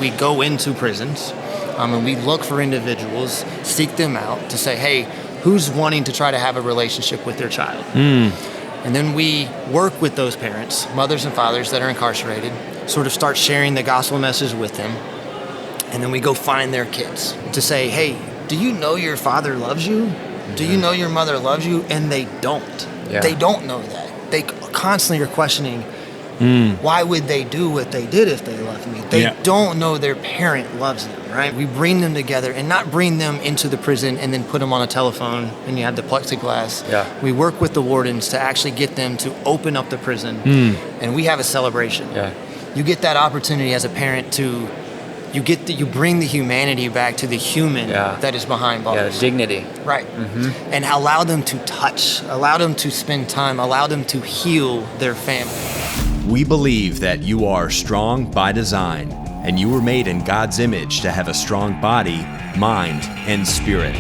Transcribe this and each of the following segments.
we go into prisons, and we look for individuals, seek them out to say, hey, who's wanting to try to have a relationship with their child? And then we work with those parents, mothers and fathers that are incarcerated, sort of start sharing the gospel message with them. And then we go find their kids to say, hey, do you know your father loves you? Do you know your mother loves you? And they don't. Yeah. They don't know that. They constantly are questioning, why would they do what they did if they loved me? They don't know their parent loves them, right? We bring them together and not bring them into the prison and then put them on a telephone and you have the plexiglass. Yeah. We work with the wardens to actually get them to open up the prison and we have a celebration. Yeah. You get that opportunity as a parent to, you bring the humanity back to the human that is behind bars. Yeah, dignity. Right. And allow them to touch, allow them to spend time, allow them to heal their family. We believe that you are strong by design, and you were made in God's image to have a strong body, mind, and spirit.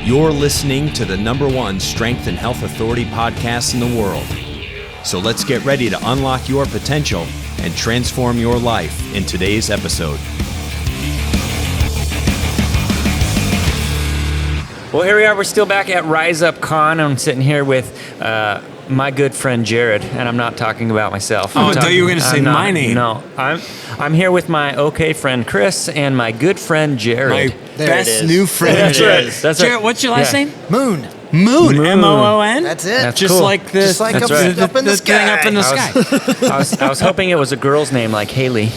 You're listening to the #1 Strength and Health Authority podcast in the world. So let's get ready to unlock your potential and transform your life in today's episode. Well, here we are. We're still back at Rise Up Con. I'm sitting here with my good friend Jared, and I'm not talking about myself. I thought you were going to say my name. No, I'm here with my okay friend Chris and my good friend Jared. My best new friend. That's Jared. right. That's Jared, right. what's your last name? Moon. Moon. M-O-O-N? That's it. That's just cool. like the, Just like That's up, right. up in the the thing sky. up in the sky. I was hoping it was a girl's name like Haley,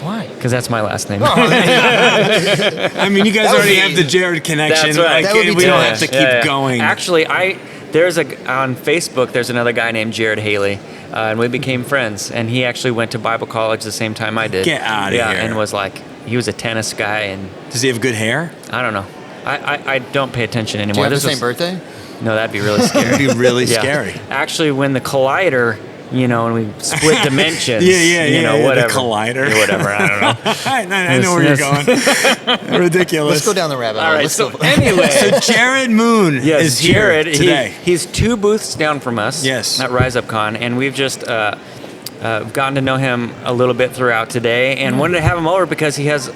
Why? because that's my last name. I mean, you guys That would already be- have the Jared connection. That's right. Like, That would be we don't tough. have to keep going. Actually, on Facebook, there's another guy named Jared Haley, and we became friends. And he actually went to Bible college the same time I did. Get outta Yeah, here. and was like, he was a tennis guy, and Does he have good hair? I don't know. I don't pay attention Do you anymore. have the This same was- birthday? No, that'd be really scary. It'd be really Yeah. scary. Actually, when the collider, and we split dimensions. Yeah, whatever. the collider. Yeah, whatever, I don't know. I know where you're going. Ridiculous. Let's go down the rabbit hole. All right, Let's so go. anyway. So Jared Moon Yes, is here Jared, today. He's 2 booths down from us. Yes. At Rise Up Con, and we've just gotten to know him a little bit throughout today, and wanted to have him over because he has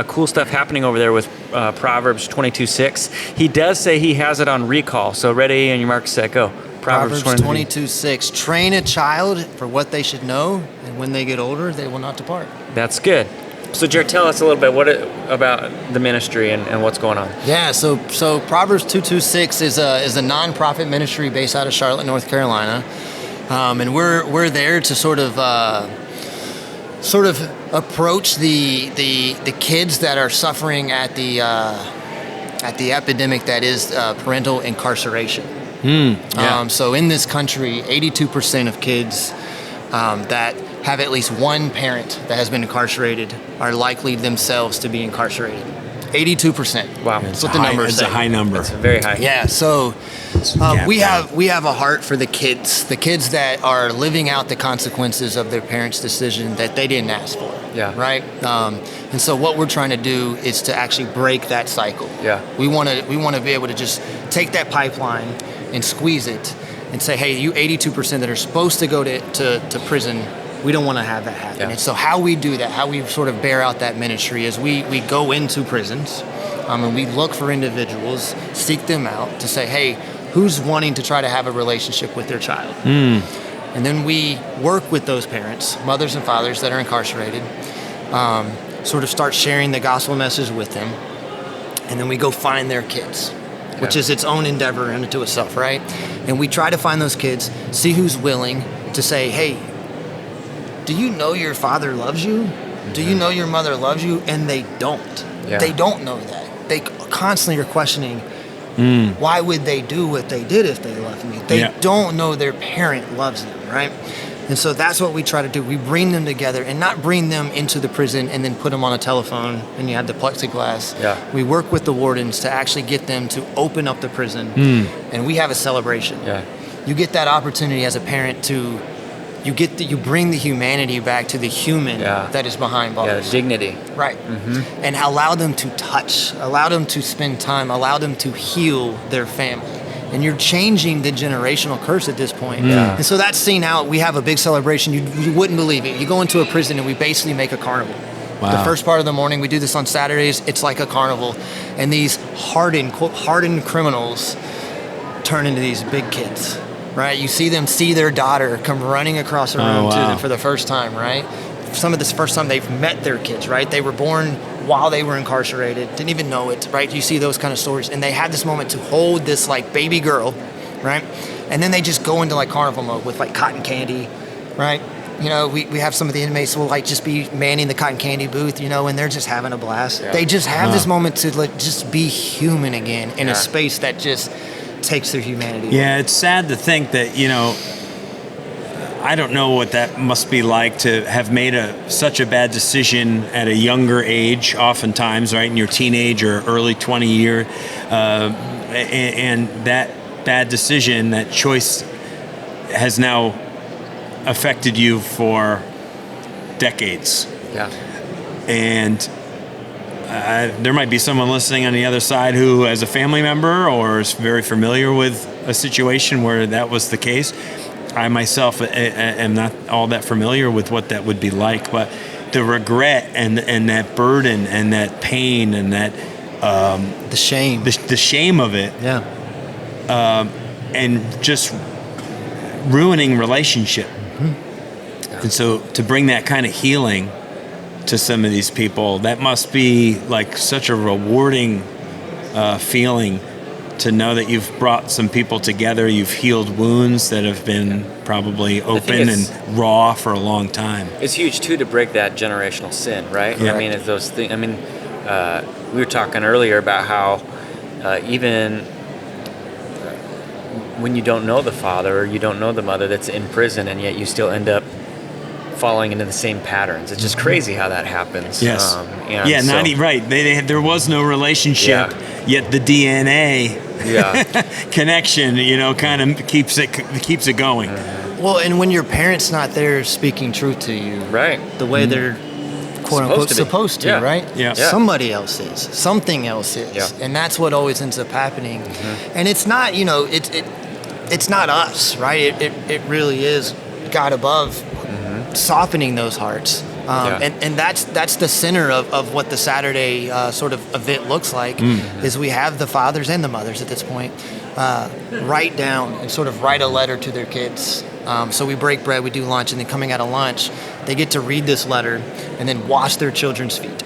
cool stuff happening over there with Proverbs 22:6. He does say he has it on recall. So ready, and your mark, set, go. Proverbs 22:6. Train a child for what they should know, and when they get older, they will not depart. That's good. So Jared, tell us a little bit about the ministry and what's going on. Yeah, so Proverbs 2:26 is a nonprofit ministry based out of Charlotte, North Carolina, and we're there to sort of approach the kids that are suffering at the epidemic that is parental incarceration. So in this country, 82% of kids that have at least one parent that has been incarcerated are likely themselves to be incarcerated. 82%. Wow. That's what the numbers It's say. a high number. It's very high. Yeah, so we down. have a heart for the kids that are living out the consequences of their parents' decision that they didn't ask for. Yeah. Right. And so what we're trying to do is to actually break that cycle. Yeah. We want to be able to just take that pipeline and squeeze it and say, hey, you 82% that are supposed to go to prison, we don't want to have that happen. Yeah. And so how we do that, how we sort of bear out that ministry is we go into prisons and we look for individuals, seek them out to say, hey, who's wanting to try to have a relationship with their child? And then we work with those parents, mothers and fathers that are incarcerated, sort of start sharing the gospel message with them. And then we go find their kids, which is its own endeavor unto itself, right? And we try to find those kids, see who's willing to say, hey, do you know your father loves you? Do you know your mother loves you? And they don't. Yeah. They don't know that. They constantly are questioning, why would they do what they did if they loved me? They don't know their parent loves them, right? And so that's what we try to do. We bring them together and not bring them into the prison and then put them on a telephone and you have the plexiglass. Yeah. We work with the wardens to actually get them to open up the prison and we have a celebration. Yeah. You get that opportunity as a parent to, you bring the humanity back to the human that is behind bars. Yeah, dignity. Right. And allow them to touch, allow them to spend time, allow them to heal their family. And you're changing the generational curse at this point. Yeah. And so that's seen out. We have a big celebration. You wouldn't believe it. You go into a prison and we basically make a carnival. Wow. The first part of the morning, we do this on Saturdays. It's like a carnival. And these hardened criminals turn into these big kids, right? You see them see their daughter come running across the room to them for the first time, right? Some of this first time they've met their kids, right? They were born while they were incarcerated, didn't even know it, right? You see those kind of stories. And they had this moment to hold this like baby girl, right? And then they just go into like carnival mode with like cotton candy, right? You know, we have some of the inmates will like just be manning the cotton candy booth, you know, and they're just having a blast. Yeah. They just have this moment to like just be human again in a space that just takes their humanity. Yeah, it's sad to think that, you know, I don't know what that must be like to have made such a bad decision at a younger age, oftentimes, right, in your teenage or early 20 year, and that bad decision, that choice has now affected you for decades. Yeah. And there might be someone listening on the other side who has a family member or is very familiar with a situation where that was the case. I myself am not all that familiar with what that would be like, but the regret and that burden and that pain and that the shame, the shame of it, and just ruining relationship. And so to bring that kind of healing to some of these people, that must be like such a rewarding feeling to know that you've brought some people together, you've healed wounds that have been probably open and raw for a long time. It's huge too to break that generational sin, right? Yeah. I mean, it's those things. I mean, we were talking earlier about how even when you don't know the father or you don't know the mother that's in prison, and yet you still end up falling into the same patterns. It's just crazy how that happens. Yes. And right. There was no relationship, yet the DNA connection, you know, kind of keeps it going. Well, and when your parent's not there speaking truth to you, right, the way they're quote unquote supposed to, right? Yeah. Somebody else is, something else is, and that's what always ends up happening. And it's not, you know, it's not us, right? It really is God above softening those hearts. And that's the center of what the Saturday sort of event looks like, is we have the fathers and the mothers at this point write down and sort of write a letter to their kids. So we break bread, we do lunch, and then coming out of lunch, they get to read this letter and then wash their children's feet.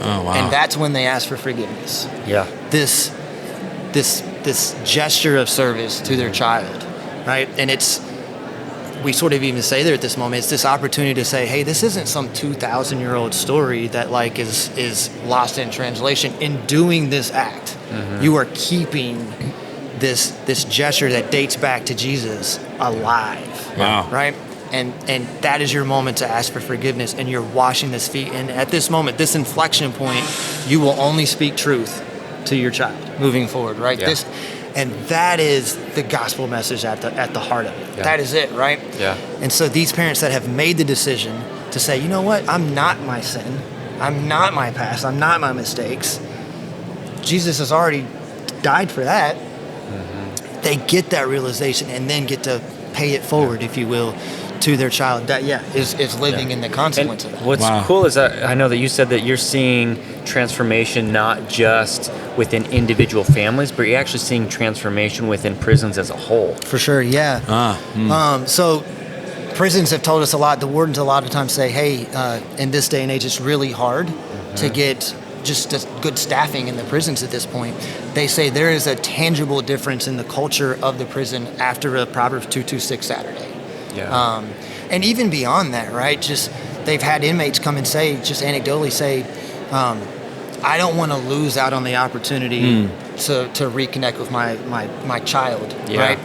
Oh, wow. And that's when they ask for forgiveness. Yeah. This gesture of service to their child, right? And we sort of even say there at this moment, it's this opportunity to say, hey, this isn't some 2,000-year-old story that like is lost in translation. In doing this act, you are keeping this gesture that dates back to Jesus alive. Wow. Right? And that is your moment to ask for forgiveness, and you're washing this feet. And at this moment, this inflection point, you will only speak truth to your child moving forward, right? Yeah. And that is the gospel message at the heart of it. Yeah. That is it, right? Yeah. And so these parents that have made the decision to say, you know what, I'm not my sin, I'm not my past, I'm not my mistakes. Jesus has already died for that. They get that realization and then get to pay it forward, if you will, to their child. That is living in the consequence of that. What's cool is that I know that you said that you're seeing transformation not just within individual families, but you're actually seeing transformation within prisons as a whole. For sure, yeah. So prisons have told us a lot. The wardens a lot of times say, hey, in this day and age, it's really hard to get just good staffing in the prisons at this point. They say there is a tangible difference in the culture of the prison after a Proverbs 2:26 Saturday. Yeah. And even beyond that, right? Just they've had inmates come and say, just anecdotally say, I don't want to lose out on the opportunity to reconnect with my child, right?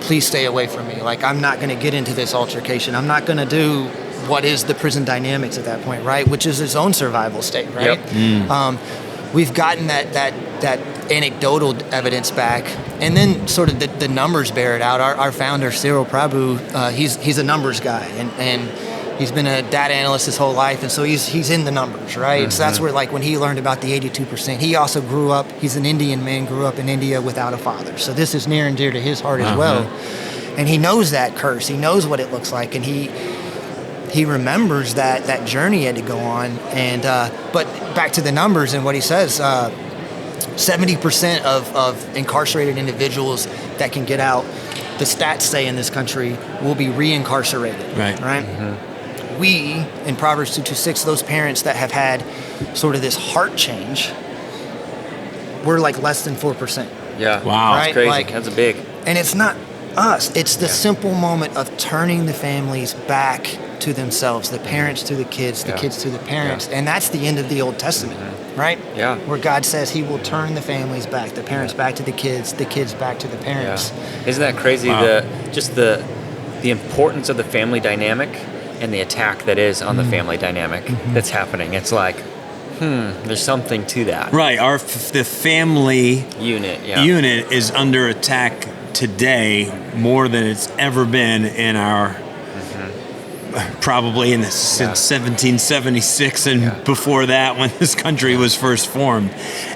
Please stay away from me. Like, I'm not going to get into this altercation. I'm not going to do what is the prison dynamics at that point, right? Which is its own survival state, right? Yep. We've gotten that anecdotal evidence back, and then sort of the numbers bear it out. Our founder, Cyril Prabhu, he's a numbers guy, and he's been a data analyst his whole life, and so he's in the numbers, right? So that's where, like, when he learned about the 82%, he also grew up, he's an Indian man, grew up in India without a father. So this is near and dear to his heart as well. And he knows that curse. He knows what it looks like, and he he remembers that journey he had to go on. And but back to the numbers and what he says, 70% of incarcerated individuals that can get out, the stats say in this country, will be reincarcerated. Right. Mm-hmm. We, in Proverbs 2:26, those parents that have had sort of this heart change, we're like less than 4%. Yeah. Wow. Right? That's crazy. Like, That's a big. and it's not us. It's the simple moment of turning the families back to themselves, the parents to the kids, the kids to the parents. And that's the end of the Old Testament, right? Yeah. Where God says he will turn the families back, the parents back to the kids back to the parents. Yeah. Isn't that crazy? Wow. The importance of the family dynamic and the attack that is on the family dynamic that's happening. It's like, there's something to that. Right. The family Unit is under attack today more than it's ever been in our probably since 1776 and before that, when this country was first formed.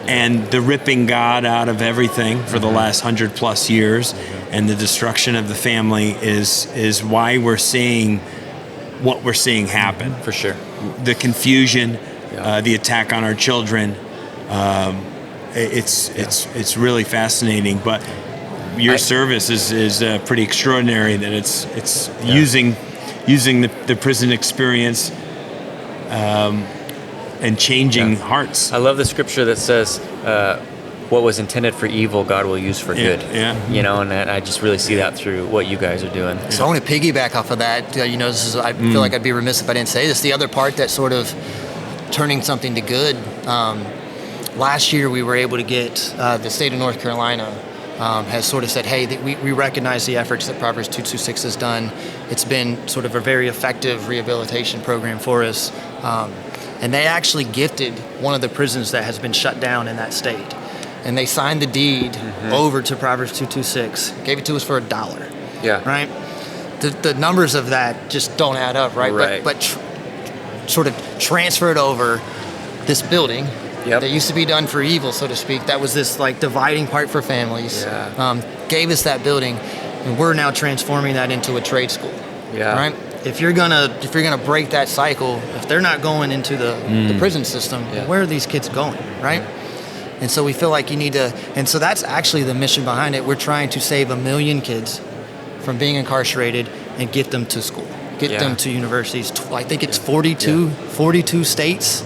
And the ripping God out of everything for the last 100+ years and the destruction of the family is why we're seeing what we're seeing happen. For sure. The confusion, the attack on our children. It's really fascinating. But your service is pretty extraordinary. That it's using the prison experience and changing hearts. I love the scripture that says, what was intended for evil, God will use for good. Yeah. You know, and I just really see that through what you guys are doing. So I want to piggyback off of that. I feel like I'd be remiss if I didn't say this. The other part that sort of turning something to good. Last year we were able to get the state of North Carolina has sort of said, hey, we recognize the efforts that Proverbs 2:26 has done. It's been sort of a very effective rehabilitation program for us. And they actually gifted one of the prisons that has been shut down in that state. And they signed the deed over to Proverbs 2:26, gave it to us for $1. Yeah. Right? The numbers of that just don't add up, right? Right. But sort of transferred over this building that used to be done for evil, so to speak. That was this like dividing part for families. Yeah. Gave us that building, and we're now transforming that into a trade school. Yeah. Right? If you're gonna break that cycle, if they're not going into the prison system, where are these kids going, right? And so we feel like you need to, and so that's actually the mission behind it. We're trying to save 1 million kids from being incarcerated and get them to school, get them to universities. I think it's 42 states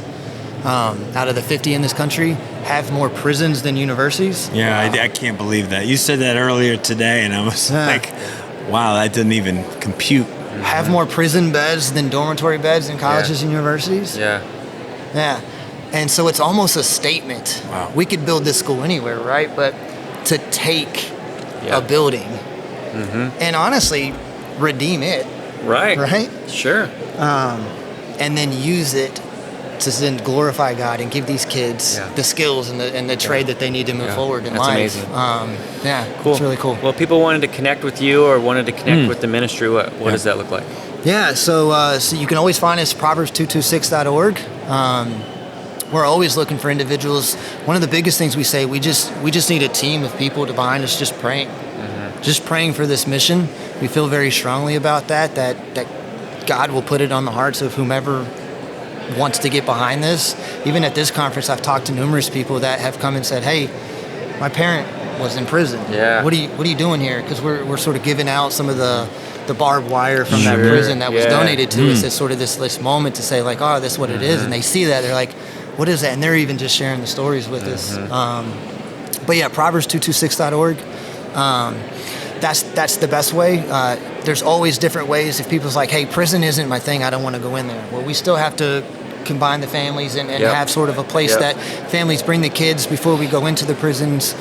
out of the 50 in this country have more prisons than universities. Yeah, I can't believe that. You said that earlier today, and I was like, wow, that didn't even compute. Have more prison beds than dormitory beds in colleges and universities. Yeah. Yeah. And so it's almost a statement. Wow. We could build this school anywhere, right? But to take a building and honestly redeem it. Right. Right? Sure. And then use it to then glorify God and give these kids the skills and the trade that they need to move forward in That's life. amazing. Cool. It's really cool. Well, people wanted to connect with you or wanted to connect with the ministry. What does that look like? Yeah, so you can always find us at proverbs226.org. We're always looking for individuals. One of the biggest things we say, we just need a team of people behind us just praying. Just praying for this mission. We feel very strongly about that God will put it on the hearts of whomever wants to get behind this. Even at this conference, I've talked to numerous people that have come and said, hey, my parent was in prison. Yeah. What are you doing here? Because we're sort of giving out some of the barbed wire from that prison that was donated to us as sort of this moment to say like, oh, this is what it is. And they see that, they're like, what is that? And they're even just sharing the stories with us. But yeah, proverbs226.org. That's the best way. There's always different ways. If people's like, hey, prison isn't my thing, I don't want to go in there. Well, we still have to combine the families and have sort of a place that families bring the kids before we go into the prisons.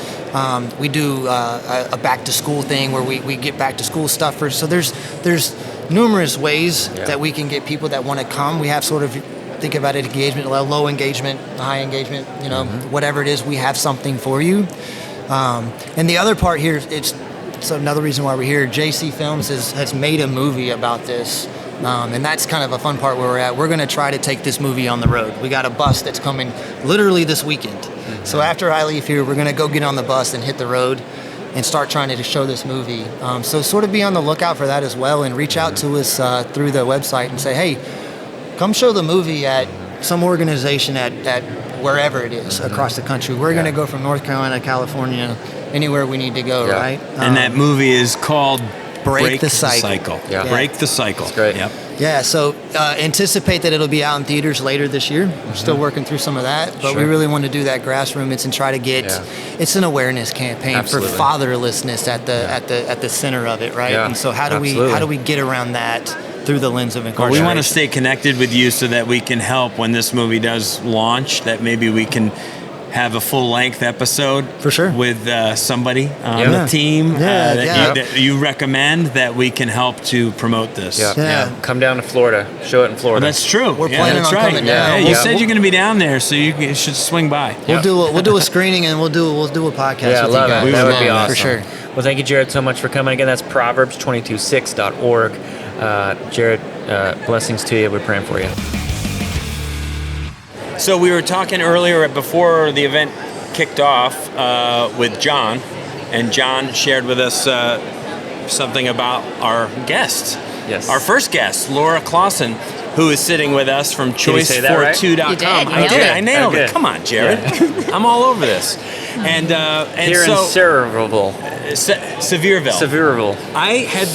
We do a back to school thing where we get back to school stuff. So there's numerous ways that we can get people that want to come. We have sort of, think about it, engagement, low engagement, high engagement, whatever it is, we have something for you. And the other part here, it's another reason why we're here. JC Films has made a movie about this. And that's kind of a fun part where we're at. We're going to try to take this movie on the road. We got a bus that's coming literally this weekend. So after I leave here, we're going to go get on the bus and hit the road. and start trying to show this movie. So sort of be on the lookout for that as well, and reach out to us through the website and say, hey, come show the movie at some organization at wherever it is across the country. We're going to go from North Carolina, California, anywhere we need to go, right? And that movie is called Break the Cycle. Yeah. Break the Cycle. That's great. Yep. Yeah, so anticipate that it'll be out in theaters later this year. We're still working through some of that, but we really want to do that grassroots and try to get. It's an awareness campaign for fatherlessness at the center of it, right? Yeah. And so how do we get around that through the lens of Well, incarceration? we want to stay connected with you so that we can help when this movie does launch. That maybe we can have a full-length episode For sure. with somebody on the team that you recommend that we can help to promote this. Yeah. Come down to Florida. Show it in Florida. Well, that's true. We're planning that's on right. coming down. Yeah, you said you're going to be down there, so you should swing by. We'll do a screening and we'll do a podcast Yeah, I with you love guys. it. That would be awesome. For sure. Well, thank you, Jared, so much for coming again. That's Proverbs226.org. Jared, blessings to you. We're praying for you. So we were talking earlier before the event kicked off with John, and John shared with us something about our guest. Yes. Our first guest, Laura Klassen, who is sitting with us from choice42.com. You did. I did. I nailed Okay. it. Come on, Jared. I'm all over this. And Here so in Sevierville. Sevierville. I had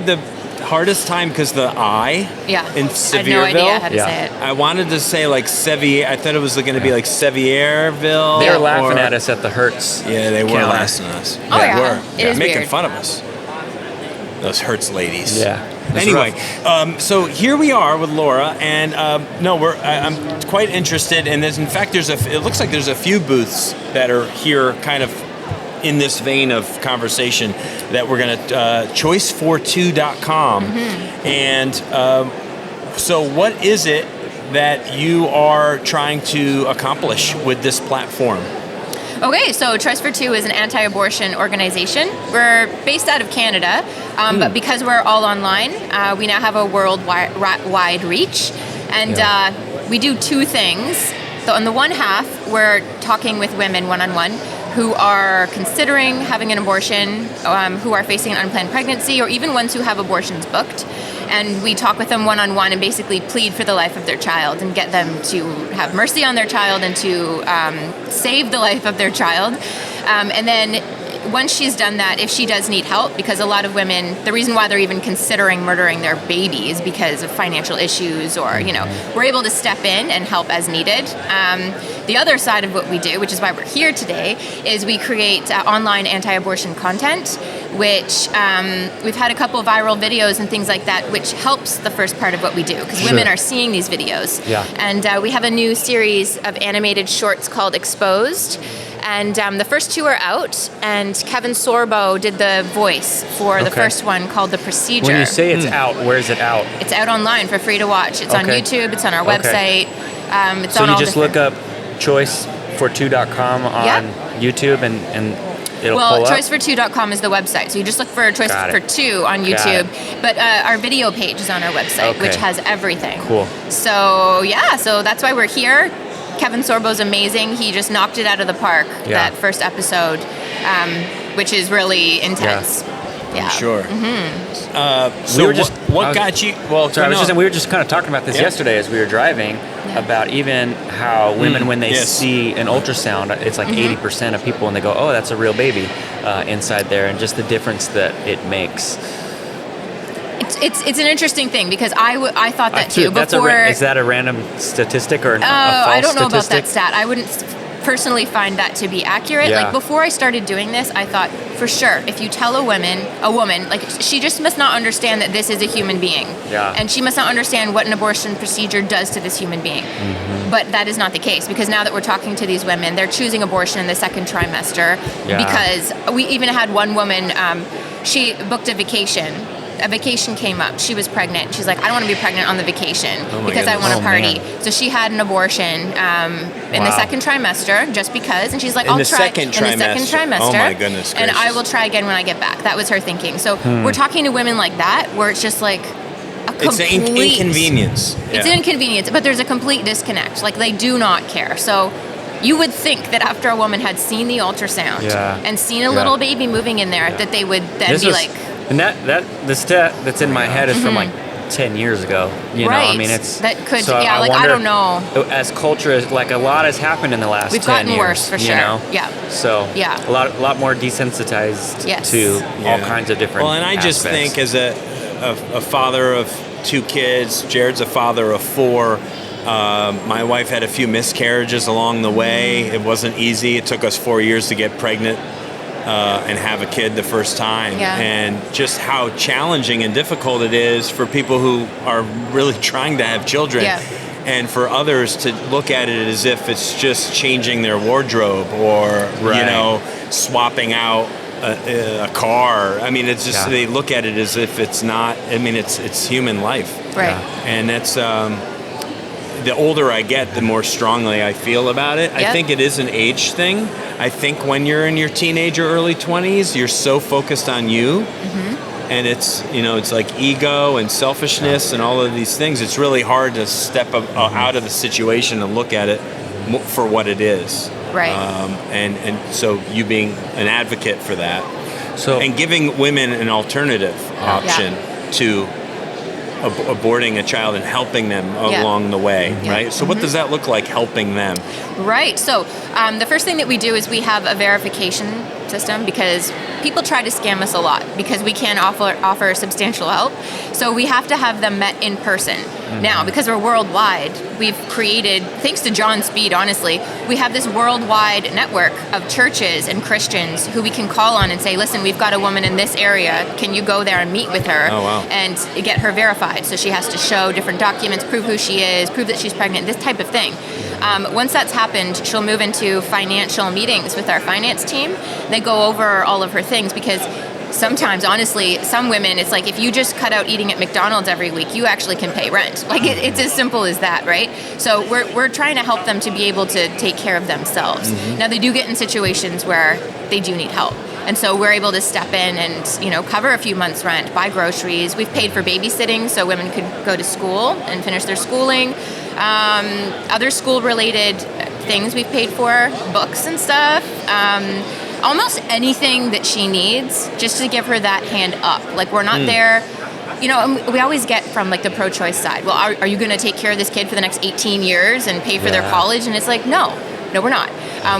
the hardest time because the I in Sevierville. I had no idea how to say it. I wanted to say like Sevier. I thought it was going to be like Sevierville. They were laughing at us at the Hertz. Yeah, they were counter. laughing at us. Oh, yeah. They were. It is making weird. fun of us. Those Hertz ladies. Yeah. It's Anyway, rough. so here we are with Laura, and I'm quite interested. And in fact, it looks like there's a few booths that are here, kind of in this vein of conversation that we're going to choice42.com. And so what is it that you are trying to accomplish with this platform? Okay, so Choice for Two is an anti-abortion organization. We're based out of Canada, but because we're all online, we now have a worldwide reach. And we do two things. So on the one half, we're talking with women one-on-one who are considering having an abortion, who are facing an unplanned pregnancy, or even ones who have abortions booked. And we talk with them one-on-one and basically plead for the life of their child and get them to have mercy on their child and to save the life of their child. And then once she's done that, if she does need help, because a lot of women, the reason why they're even considering murdering their baby is because of financial issues, or, we're able to step in and help as needed. The other side of what we do, which is why we're here today, is we create online anti-abortion content, which we've had a couple of viral videos and things like that, which helps the first part of what we do, because women are seeing these videos. Yeah. And we have a new series of animated shorts called Exposed. And the first two are out, and Kevin Sorbo did the voice for the first one called The Procedure. When you say it's out, where is it out? It's out online for free to watch. It's on YouTube, it's on our website. It's So on you all just different... look up choice42.com on YouTube and it'll pull up? choicefor2.com is the website. So you just look for Choice for Two on YouTube. But our video page is on our website, which has everything. Cool. So, so that's why we're here. Kevin Sorbo's amazing. He just knocked it out of the park, that first episode, which is really intense. Yeah. Sure. So what got you? Well, sorry, I was just saying, we were just kind of talking about this yesterday as we were driving, about even how women, when they see an ultrasound, it's like 80% of people, and they go, oh, that's a real baby inside there, and just the difference that it makes. It's an interesting thing, because I thought that too. Is that a random statistic or a false I don't know statistic? about that stat. I wouldn't personally find that to be accurate. Yeah. Like, before I started doing this, I thought, for sure, if you tell a woman, like, she just must not understand that this is a human being. Yeah. And she must not understand what an abortion procedure does to this human being. But that is not the case, because now that we're talking to these women, they're choosing abortion in the second trimester, because we even had one woman, she booked a vacation. A vacation came up. She was pregnant. She's like, I don't want to be pregnant on the vacation because I want to party. Man. So she had an abortion in the second trimester, just because. And she's like, I'll try in the second trimester. Oh my goodness gracious. And I will try again when I get back. That was her thinking. So we're talking to women like that, where it's just like a complete... It's an inconvenience. It's an inconvenience, but there's a complete disconnect. Like, they do not care. So You would think that after a woman had seen the ultrasound and seen a little baby moving in there, that they would then be like. And the stat that's in my head is from like 10 years ago. You know, I mean, it's that could. So yeah, like I don't know. As culture, like a lot has happened in the last. We've 10 gotten years, worse for sure. You know? Yeah. So a lot more desensitized to all kinds of different. Well, and I just think as a father of 2 kids, Jared's a father of 4. My wife had a few miscarriages along the way. It wasn't easy. It took us 4 years to get pregnant and have a kid the first time. Yeah. And just how challenging and difficult it is for people who are really trying to have children. Yeah. And for others to look at it as if it's just changing their wardrobe or, you know, swapping out a car. I mean, it's just, they look at it as if it's not, I mean, it's human life. Right. And that's, the older I get, the more strongly I feel about it. I think it is an age thing. I think when you're in your teenage or early 20s, you're so focused on you. And it's, you know, it's like ego and selfishness and all of these things. It's really hard to step out of the situation and look at it for what it is. Right. And so you being an advocate for that. And giving women an alternative option to aborting a child and helping them along the way, right? So what does that look like, helping them? Right. So the first thing that we do is we have a verification system, because people try to scam us a lot because we can't offer substantial help. So we have to have them met in person. Now, because we're worldwide, we've created, thanks to John Speed, honestly, we have this worldwide network of churches and Christians who we can call on and say, listen, we've got a woman in this area. Can you go there and meet with her and get her verified? So she has to show different documents, prove who she is, prove that she's pregnant, this type of thing. Once that's happened, she'll move into financial meetings with our finance team. They go over all of her things, because sometimes, honestly, some women, it's like if you just cut out eating at McDonald's every week, you actually can pay rent. Like it's as simple as that, right? So we're trying to help them to be able to take care of themselves. Now, they do get in situations where they do need help. And so we're able to step in and, you know, cover a few months' rent, buy groceries. We've paid for babysitting so women could go to school and finish their schooling. Other school-related things we've paid for, books and stuff. Almost anything that she needs, just to give her that hand up. Like, we're not there. You know, we always get from, like, the pro-choice side, well, are you going to take care of this kid for the next 18 years and pay for their college? And it's like, no, we're not.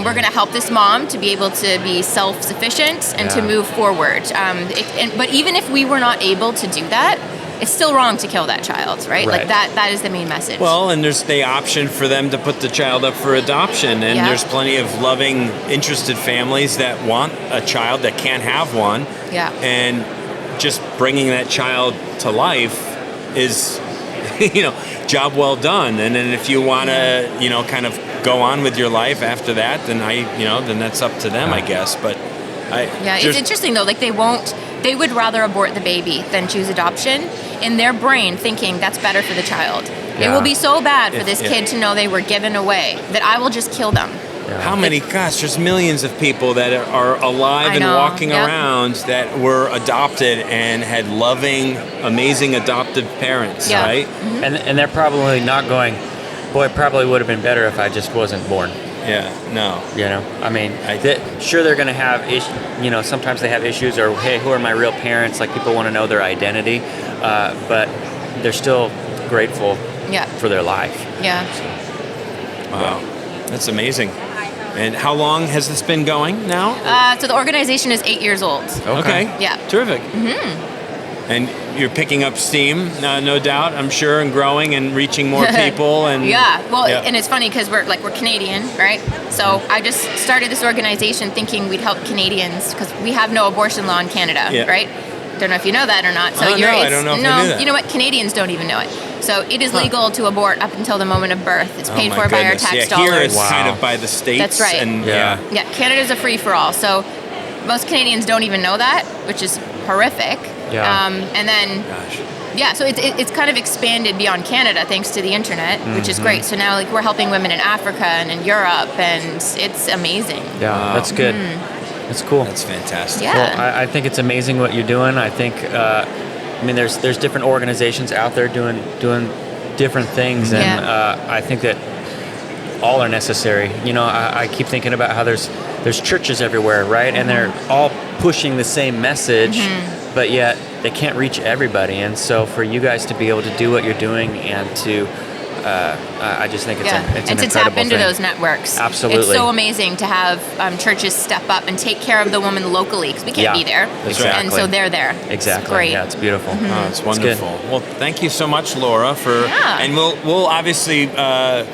We're going to help this mom to be able to be self-sufficient and to move forward. But even if we were not able to do that, it's still wrong to kill that child, right? Like that is the main message. Well, and there's the option for them to put the child up for adoption, and there's plenty of loving, interested families that want a child that can't have one. Yeah. And just bringing that child to life is, you know, job well done. And then if you want to, you know, kind of go on with your life after that, then then that's up to them, I guess. But it's interesting though. Like they would rather abort the baby than choose adoption, in their brain thinking that's better for the child. It will be so bad for this kid to know they were given away that I will just kill them. How many, there's millions of people that are alive and walking around that were adopted and had loving, amazing adopted parents, right? And they're probably not going, boy, it probably would have been better if I just wasn't born. Yeah, no. You know, I mean, sure, they're going to have issues, you know, sometimes they have issues, or, hey, who are my real parents? Like, people want to know their identity, but they're still grateful for their life. Yeah. Wow. That's amazing. And how long has this been going now? So the organization is 8 years old. Okay. Yeah. Terrific. And you're picking up steam, no doubt, I'm sure, and growing and reaching more people. And and it's funny because we're Canadian, right? So I just started this organization thinking we'd help Canadians because we have no abortion law in Canada, right? Don't know if you know that or not. So I don't know if I knew that. You know what? Canadians don't even know it. So it is legal to abort up until the moment of birth. It's paid for by our tax dollars. Here it's kind of by the states. That's right. And Canada's a free-for-all. So most Canadians don't even know that, which is horrific. And then, so it's kind of expanded beyond Canada thanks to the internet, which is great. So now, like, we're helping women in Africa and in Europe, and it's amazing. Yeah, that's good. That's cool. That's fantastic. Yeah. Well, I think it's amazing what you're doing. I think, I mean, there's different organizations out there doing different things, and I think that all are necessary. I keep thinking about how there's churches everywhere, right? And they're all pushing the same message, but yet they can't reach everybody. And so for you guys to be able to do what you're doing and to I just think it's an and to incredible tap into thing. those networks. Absolutely. It's so amazing to have churches step up and take care of the woman locally because we can't be there. Exactly. And so they're there. Exactly. It's great. Yeah, it's beautiful. Oh, it's wonderful. Well, thank you so much, Laura, and we'll obviously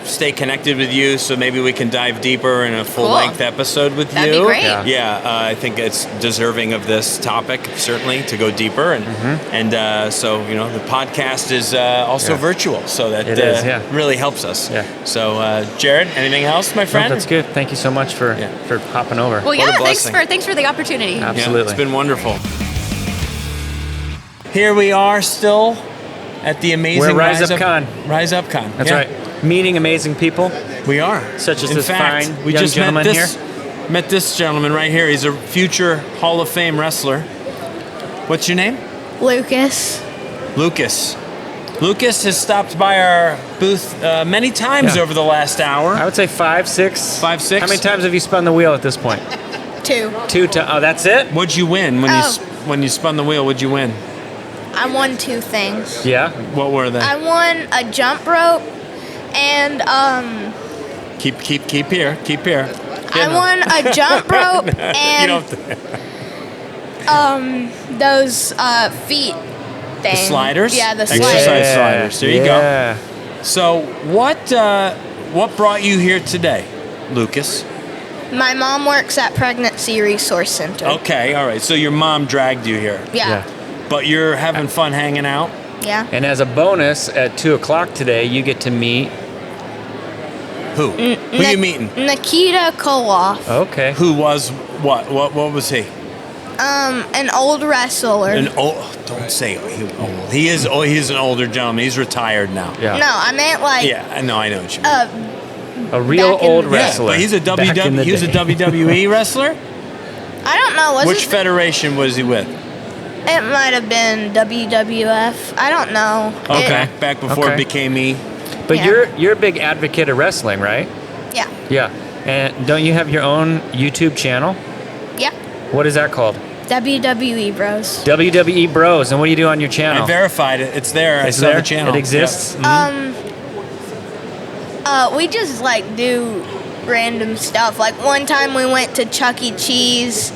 stay connected with you, so maybe we can dive deeper in a full-length episode with That'd you. be great. Yeah, I think it's deserving of this topic, certainly, to go deeper. And so, the podcast is also virtual, so that It is, really helps us. Yeah. So, Jared, anything else, my friend? No, that's good. Thank you so much for hopping over. Well, What a yeah, blessing. thanks for the opportunity. Absolutely. Yeah, it's been wonderful. Here we are still at the amazing We're Rise Up Con. Rise Up Con. That's right. Meeting amazing people. We are. Such as In this fact, fine we young just gentleman met this gentleman right here. He's a future Hall of Fame wrestler. What's your name? Lucas. Lucas. Lucas has stopped by our booth many times over the last hour. I would say 5, 6. 5, 6. How many times have you spun the wheel at this point? 2. 2 times. Oh, that's it? What'd you win when you spun the wheel? What'd you win? I won 2 things. Yeah. What were they? I won a jump rope and Keep here. Keep here. I won a jump rope You and don't have to. those feet things. The sliders? Yeah, the Exercise sliders. sliders. There you go. So what brought you here today, Lucas? My mom works at Pregnancy Resource Center. Okay, all right. So your mom dragged you here, Yeah. but you're having fun hanging out? Yeah. And as a bonus, at 2 o'clock today, you get to meet. Who? Who you meeting? Nikita Koloff. Okay. Who was what? What was he? An old wrestler. Don't say old. He is. Oh, he's an older gentleman. He's retired now. Yeah. No, I meant like Yeah, I know. I know what you mean. A real back in old the- wrestler. But he's a back in the He was a day. WWE wrestler. I don't know. Was Which it? federation was he with? It might have been WWF. I don't know. Okay, back before Okay. it became E. But Yeah. you're a big advocate of wrestling, right? Yeah. Yeah. And don't you have your own YouTube channel? Yeah. What is that called? WWE Bros. WWE Bros. And what do you do on your channel? I verified it. It's there. It's I saw there? the channel. It exists? We just like do random stuff. Like one time we went to Chuck E. Cheese.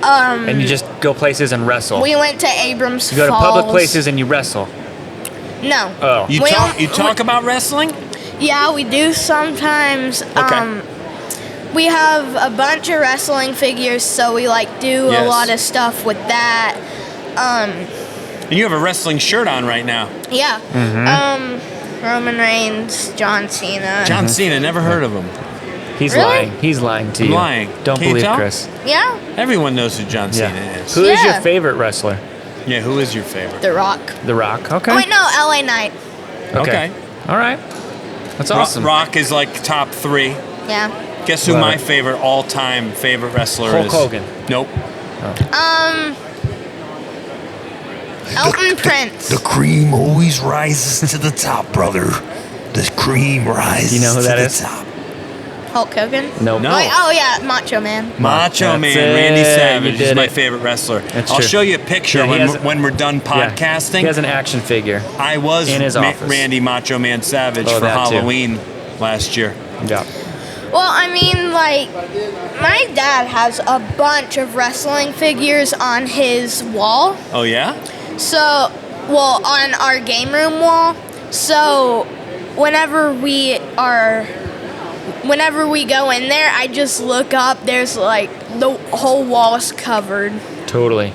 And you just go places and wrestle. We went to Abrams You go to Falls. public places and you wrestle. No. Oh. You We talk. don't- You talk about wrestling. Yeah, we do sometimes. Okay. We have a bunch of wrestling figures, so we like do Yes. a lot of stuff with that. And you have a wrestling shirt on right now. Yeah. Roman Reigns, John Cena. John Cena. Never heard of him. He's Really? lying. He's lying to I'm you. lying. Don't Can you believe tell? Chris. Yeah. Everyone knows who John Yeah. Cena is. Who is your Yeah. favorite wrestler? Yeah. Who is your favorite? The Rock. The Rock. Okay. Oh, wait, no, LA Knight. Okay. All right. That's awesome. Rock is like top 3. Yeah. Guess who Love my it. favorite all-time favorite wrestler Hulk is? Hogan. Nope. Elton Prince. The cream always rises to the top, brother. The cream rises You know who to that the is? top. Hulk Hogan. Nope. No. Wait, oh yeah, Macho Man. Macho That's Man, it. Randy You Savage is did my it. favorite wrestler. That's I'll true. show you a picture Yeah, he when, has- when we're done Yeah. podcasting. He has an action figure. I was in his office. Randy Macho Man Savage Oh, for that too. Halloween last year. Yeah. Well, I mean, like, my dad has a bunch of wrestling figures on his wall. Oh yeah? So, well, on our game room wall. So, whenever we go in there, I just look up. There's like the whole wall is covered. Totally.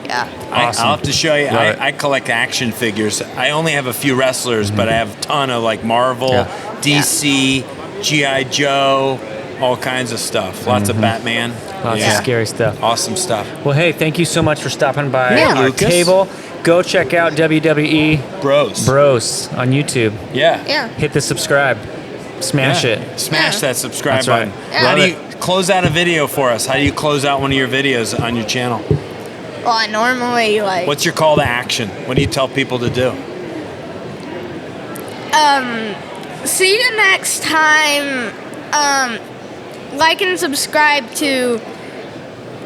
Yeah. Awesome. I'll have to show you. Love it. I collect action figures. I only have a few wrestlers, but I have a ton of like Marvel, Yeah. DC, G.I. Joe, all kinds of stuff. Lots of Batman. Lots Yeah. of scary stuff. Awesome stuff. Well, hey, thank you so much for stopping by Yeah, our Lucas. table. Go check out WWE Bros. Bros on YouTube. Yeah. Yeah. Hit the subscribe. Smash Yeah. it. Smash Yeah. that subscribe That's right. button. Yeah. How do Love you close out a video for us? How do you close out one of your videos on your channel? Well, I normally like. What's your call to action? What do you tell people to do? See you next time. Like and subscribe to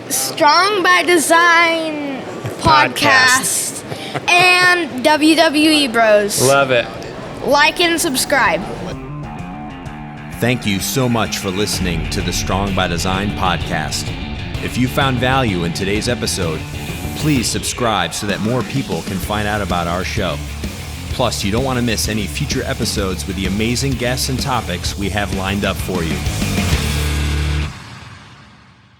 Strong by Design podcast and WWE Bros. Love it. Like and subscribe. Thank you so much for listening to the Strong by Design podcast. If you found value in today's episode, please subscribe so that more people can find out about our show. Plus, you don't want to miss any future episodes with the amazing guests and topics we have lined up for you.